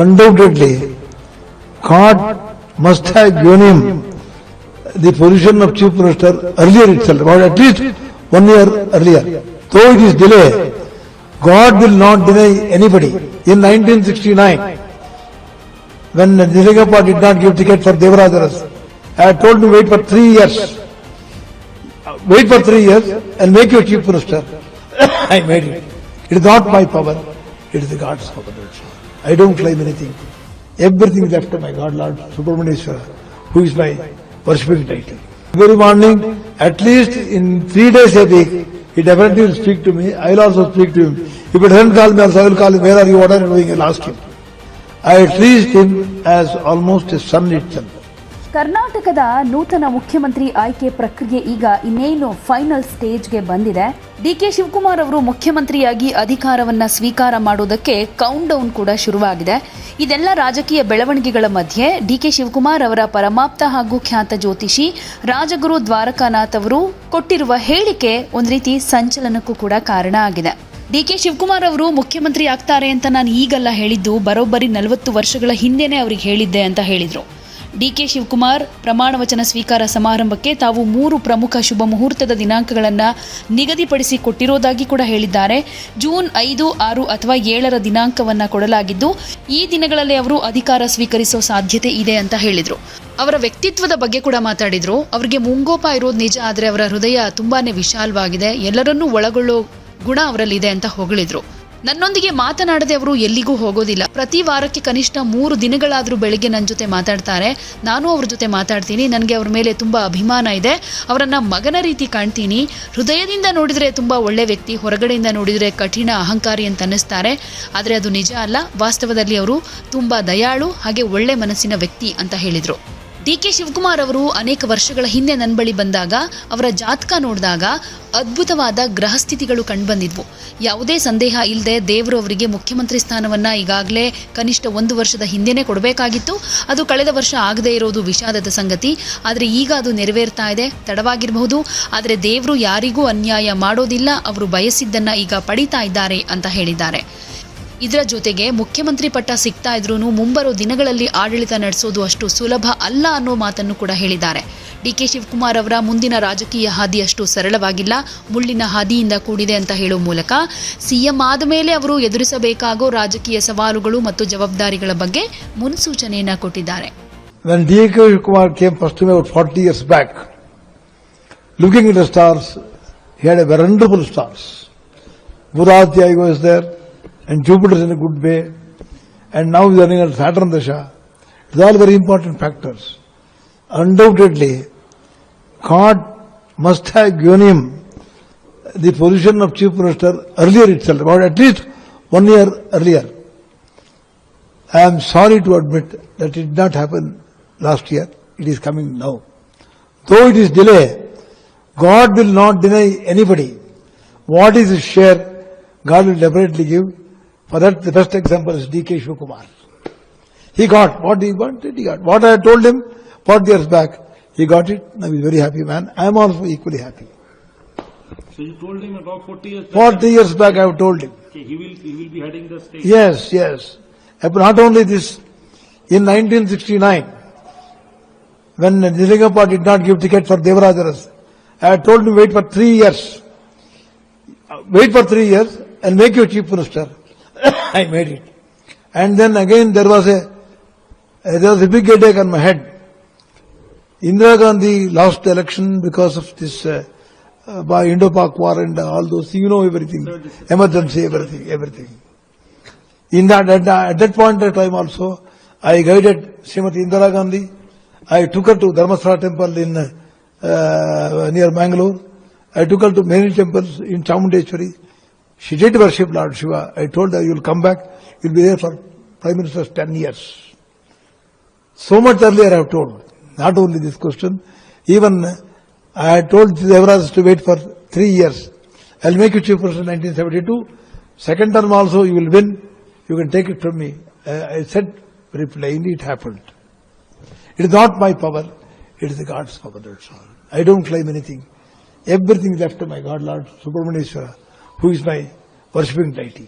Undoubtedly, God must have given him the position of Chief Minister earlier itself, or at least 1 year earlier. Though it is delay, God will not deny anybody. In 1969, when Nilingappa did not give ticket for Devarajaras, I had told him wait for 3 years. Wait for 3 years and make you Chief Minister. I made it. It is not my power, it is the God's power. I don't claim anything. Everything is left to my God, Lord Subramanyeswara, who is my worshipping deity. Every morning, at least in 3 days a week, he definitely will speak to me. I will also speak to him. If he doesn't call me, also I will call him. Where are you? What are you doing? I will ask him. I treat him as almost a son itself. ಕರ್ನಾಟಕದ ನೂತನ ಮುಖ್ಯಮಂತ್ರಿ ಆಯ್ಕೆ ಪ್ರಕ್ರಿಯೆ ಈಗ ಇನ್ನೇನು final ಸ್ಟೇಜ್ಗೆ ಬಂದಿದೆ. DK Shivakumar ಅವರು ಮುಖ್ಯಮಂತ್ರಿಯಾಗಿ ಅಧಿಕಾರವನ್ನ ಸ್ವೀಕಾರ ಮಾಡುವುದಕ್ಕೆ ಕೌಂಟ್ ಡೌನ್ ಕೂಡ ಶುರುವಾಗಿದೆ. ಇದೆಲ್ಲ ರಾಜಕೀಯ ಬೆಳವಣಿಗೆಗಳ ಮಧ್ಯೆ ಡಿಕೆ ಶಿವಕುಮಾರ್ ಅವರ ಪರಮಾಪ್ತ ಹಾಗೂ ಖ್ಯಾತ ಜ್ಯೋತಿಷಿ ರಾಜಗುರು ದ್ವಾರಕಾನಾಥ್ ಅವರು ಕೊಟ್ಟಿರುವ ಹೇಳಿಕೆ ಒಂದು ರೀತಿ ಸಂಚಲನಕ್ಕೂ ಕೂಡ ಕಾರಣ ಆಗಿದೆ. ಡಿಕೆ ಶಿವಕುಮಾರ್ ಅವರು ಮುಖ್ಯಮಂತ್ರಿ ಆಗ್ತಾರೆ ಅಂತ ನಾನು ಈಗಲ್ಲ ಹೇಳಿದ್ದು, ಬರೋಬ್ಬರಿ 40 ವರ್ಷಗಳ ಹಿಂದೆನೇ ಅವರಿಗೆ ಹೇಳಿದ್ದೆ ಅಂತ ಹೇಳಿದ್ರು. ಡಿಕೆ ಶಿವಕುಮಾರ್ ಪ್ರಮಾಣ ವಚನ ಸ್ವೀಕಾರ ಸಮಾರಂಭಕ್ಕೆ ತಾವು 3 ಪ್ರಮುಖ ಶುಭ ಮುಹೂರ್ತದ ದಿನಾಂಕಗಳನ್ನು ನಿಗದಿಪಡಿಸಿ ಕೊಟ್ಟಿರೋದಾಗಿ ಕೂಡ ಹೇಳಿದ್ದಾರೆ. ಜೂನ್ 5, 6 ಅಥವಾ 7ರ ದಿನಾಂಕವನ್ನ ಕೊಡಲಾಗಿದ್ದು, ಈ ದಿನಗಳಲ್ಲಿ ಅವರು ಅಧಿಕಾರ ಸ್ವೀಕರಿಸೋ ಸಾಧ್ಯತೆ ಇದೆ ಅಂತ ಹೇಳಿದ್ರು. ಅವರ ವ್ಯಕ್ತಿತ್ವದ ಬಗ್ಗೆ ಕೂಡ ಮಾತಾಡಿದ್ರು. ಅವರಿಗೆ ಮುಂಗೋಪ ಇರೋದು ನಿಜ, ಆದರೆ ಅವರ ಹೃದಯ ತುಂಬಾನೇ ವಿಶಾಲವಾಗಿದೆ, ಎಲ್ಲರನ್ನೂ ಒಳಗೊಳ್ಳೋ ಗುಣ ಅವರಲ್ಲಿದೆ ಅಂತ ಹೊಗಳಿದ್ರು. ನನ್ನೊಂದಿಗೆ ಮಾತನಾಡದೆ ಅವರು ಎಲ್ಲಿಗೂ ಹೋಗೋದಿಲ್ಲ. ಪ್ರತಿ ವಾರಕ್ಕೆ ಕನಿಷ್ಠ 3 ದಿನಗಳಾದರೂ ಬೆಳಗ್ಗೆ ನನ್ನ ಜೊತೆ ಮಾತಾಡ್ತಾರೆ. ನಾನು ಅವ್ರ ಜೊತೆ ಮಾತಾಡ್ತೀನಿ. ನನಗೆ ಅವ್ರ ಮೇಲೆ ತುಂಬಾ ಅಭಿಮಾನ ಇದೆ. ಅವರನ್ನ ಮಗನ ರೀತಿ ಕಾಣ್ತೀನಿ. ಹೃದಯದಿಂದ ನೋಡಿದ್ರೆ ತುಂಬಾ ಒಳ್ಳೆ ವ್ಯಕ್ತಿ, ಹೊರಗಡೆಯಿಂದ ನೋಡಿದ್ರೆ ಕಠಿಣ ಅಹಂಕಾರಿ ಅಂತ ಅನ್ನಿಸ್ತಾರೆ. ಆದರೆ ಅದು ನಿಜ ಅಲ್ಲ. ವಾಸ್ತವದಲ್ಲಿ ಅವರು ತುಂಬಾ ದಯಾಳು ಹಾಗೆ ಒಳ್ಳೆ ಮನಸ್ಸಿನ ವ್ಯಕ್ತಿ ಅಂತ ಹೇಳಿದ್ರು. ಡಿಕೆ ಶಿವಕುಮಾರ್ ಅವರು ಅನೇಕ ವರ್ಷಗಳ ಹಿಂದೆ ನನ್ನ ಬಳಿ ಬಂದಾಗ ಅವರ ಜಾತಕ ನೋಡಿದಾಗ ಅದ್ಭುತವಾದ ಗ್ರಹಸ್ಥಿತಿಗಳು ಕಂಡುಬಂದಿದ್ವು. ಯಾವುದೇ ಸಂದೇಹ ಇಲ್ಲದೆ ದೇವರು ಅವರಿಗೆ ಮುಖ್ಯಮಂತ್ರಿ ಸ್ಥಾನವನ್ನ ಈಗಾಗಲೇ ಕನಿಷ್ಠ 1 ವರ್ಷದ ಹಿಂದೆನೇ ಕೊಡಬೇಕಾಗಿತ್ತು. ಅದು ಕಳೆದ ವರ್ಷ ಆಗದೇ ಇರೋದು ವಿಷಾದದ ಸಂಗತಿ. ಆದರೆ ಈಗ ಅದು ನೆರವೇರ್ತಾ ಇದೆ. ತಡವಾಗಿರಬಹುದು, ಆದರೆ ದೇವರು ಯಾರಿಗೂ ಅನ್ಯಾಯ ಮಾಡೋದಿಲ್ಲ. ಅವರು ಬಯಸಿದ್ದನ್ನ ಈಗ ಪಡಿತಾ ಇದ್ದಾರೆ ಅಂತ ಹೇಳಿದ್ದಾರೆ. ಇದರ ಜೊತೆಗೆ ಮುಖ್ಯಮಂತ್ರಿ ಪಟ್ಟ ಸಿಗ್ತಾ ಇದ್ರೂ ಮುಂಬರೋ ದಿನಗಳಲ್ಲಿ ಆಡಳಿತ ನಡೆಸೋದು ಅಷ್ಟು ಸುಲಭ ಅಲ್ಲ ಅನ್ನೋ ಮಾತನ್ನು ಕೂಡ ಹೇಳಿದ್ದಾರೆ. ಡಿಕೆ ಶಿವಕುಮಾರ್ ಅವರ ಮುಂದಿನ ರಾಜಕೀಯ ಹಾದಿ ಅಷ್ಟು ಸರಳವಾಗಿಲ್ಲ, ಮುಳ್ಳಿನ ಹಾದಿಯಿಂದ ಕೂಡಿದೆ ಅಂತ ಹೇಳೋ ಮೂಲಕ ಸಿಎಂ ಆದ ಮೇಲೆ ಅವರು ಎದುರಿಸಬೇಕಾಗೋ ರಾಜಕೀಯ ಸವಾಲುಗಳು ಮತ್ತು ಜವಾಬ್ದಾರಿಗಳ ಬಗ್ಗೆ ಮುನ್ಸೂಚನೆಯನ್ನ ಕೊಟ್ಟಿದ್ದಾರೆ. When D.K. Shivakumar came first time about 40 years back, looking at the stars, he had a wonderful stars. Buddha was there, and Jupiter is in a good way, and now we are running at Saturn Dasha. These are all very important factors. Undoubtedly, God must have given him the position of Chief Minister earlier itself, or at least 1 year earlier. I am sorry to admit that it did not happen last year. It is coming now. Though it is delay, God will not deny anybody. What is his share, God will definitely give. For that, the best example is D.K. Shivakumar. He got what he wanted, he got. What I told him 40 years back, he got it. Now he's a very happy man. I am also equally happy. So you told him about 40 years back? 40 years back I have told him. Okay, he will be heading the state. Yes. But not only this, in 1969, when Nilingappa did not give ticket for Devarajaras, I had told him wait for 3 years. Wait for 3 years and make you Chief Minister. I made it. And then again there was a big headache on my head. Indira Gandhi lost the election because of this by Indo-Pak war and all those things. You know everything. Emergency, everything. At that point of time also, I guided Srimati Indira Gandhi. I took her to Dharmasala temple in near Bangalore. I took her to many temples in Chamundeshwari. She did worship Lord Shiva. I told her, you will come back, you will be there for Prime Minister's 10 years. So much earlier I have told. Not only this question, even I had told Devarajas to wait for 3 years. I will make you Chief Minister in 1972. Second term also you will win. You can take it from me. I said very plainly, it happened. It is not my power, it is the God's power, that's all. I don't claim anything. Everything is left to my God, Lord Subramanyeswara, who is my worshipping deity.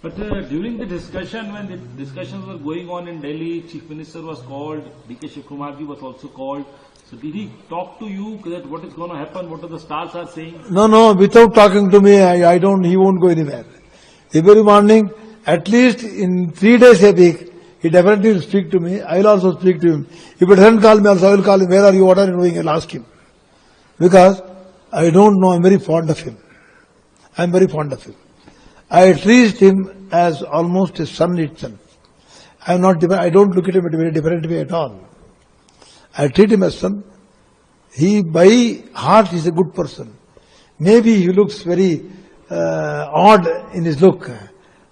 But during the discussion, when the discussions were going on in Delhi, Chief Minister was called, DK Shivkumarji was also called. So did he talk to you that what is going to happen, what are the stars are saying? No, without talking to me, he won't go anywhere. Every morning, at least in 3 days a week, he definitely will speak to me. I will also speak to him. If he doesn't call me also, I will call him. Where are you? What are you doing? I'll ask him. Because I don't know, I'm very fond of him. I'm very fond of him. I treat him as almost a son itself. I don't look at him in a very different way at all. I treat him as son. He, by heart, is a good person. Maybe he looks very odd in his look.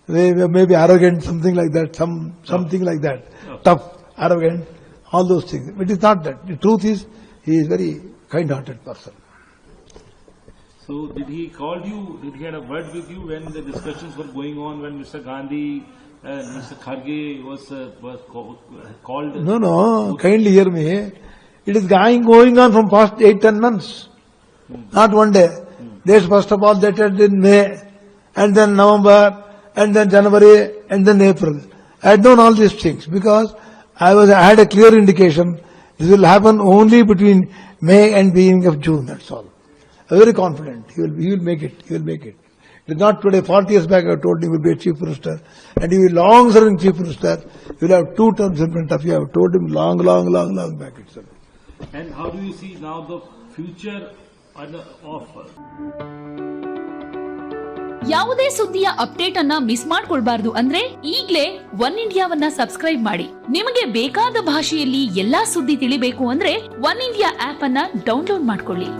Maybe arrogant, something like that, something like that. Tough, arrogant, all those things. But it is not that. The truth is, he is very kind-hearted person. So did he call you, did he had a word with you when the discussions were going on, when Mr. Gandhi and Mr. Kharge was called? No, kindly hear me. It is going on from past 8-10 months. Not one day. This first of all dated in May, and then November, and then January, and then April. I had known all these things because I had a clear indication this will happen only between May and beginning of June, that's all. I'm very confident. He will make it. He will make it. It is not today. 40 years back I told him he will be a chief minister. And he will be long-serving chief minister. He will have 2 terms in front of you. I have told him long back itself. And how do you see now the future of ಯಾವುದೇ ಸುದ್ದಿಯ update ಅನ್ನ miss ಮಾಡ್ಕೊಳ್ಬಾರ್ದು ಅಂದ್ರೆ ಈಗ್ಲೇ one ಇಂಡಿಯಾವನ್ನ subscribe ಮಾಡಿ. ನಿಮಗೆ ಬೇಕಾದ ಭಾಷೆಯಲ್ಲಿ ಎಲ್ಲಾ ಸುದ್ದಿ ತಿಳಿಬೇಕು ಅಂದ್ರೆ ಒನ್ ಇಂಡಿಯಾ ಆಪ್ ಅನ್ನ ಡೌನ್ಲೋಡ್ ಮಾಡ್ಕೊಳ್ಳಿ.